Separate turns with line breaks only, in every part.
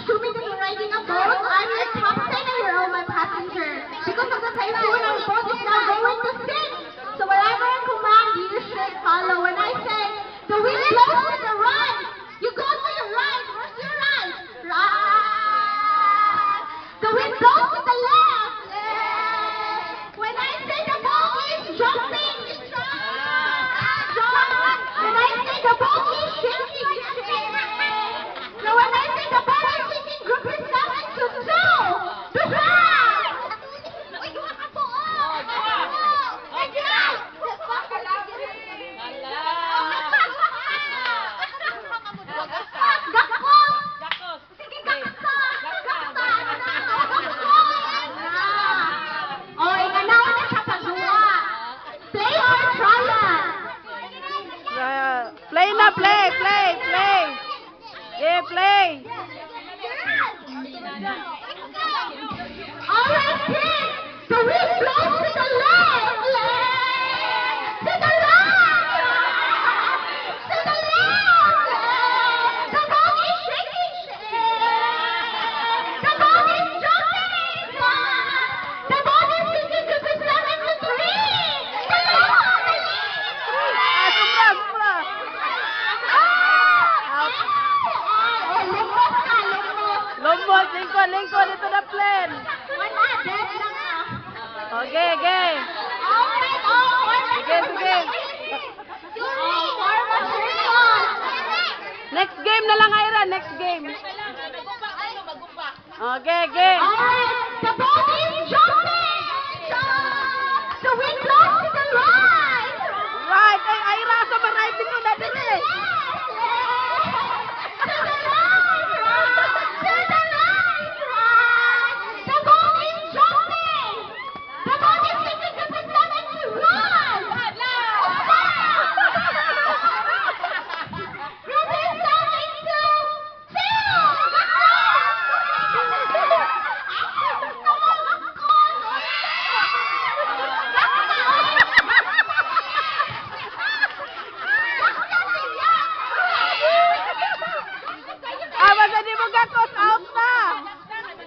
assuming that you're riding a boat, I'm your captain and you're all my passenger. Because of the typhoon, our boat is now going to sink. So wherever I command, you should follow. When I say, the wind blows to the right, you go to the right. Where's your right? Right. The wind blows to the left. Left. When I say the boat is jumping, jump. When I say the boat is shaking, shake. So when I say the boat is shaking, group yourself into two. To back.
Play na, play. Yeah, play.
Alright, kids, the wind blows to the left, to the right, to the left. The boat is shaking, the boat is jumping, the boat is sinking to the 73.
Lombot, lingkod, ito na plane.
Wala, dead lang ah.
Okay. Sige. Next game na lang, Ira. Next game. Okay.
Alright, the boat is jumping. The wind blows to the right.
Right. Ay, Ira, sa mariding ko na din eh.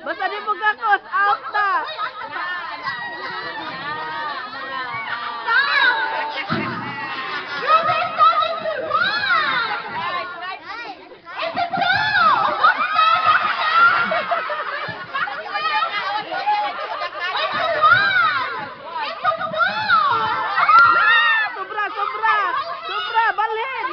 Basta di mo gakos, out na. Sobra, balhin.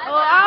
Oh,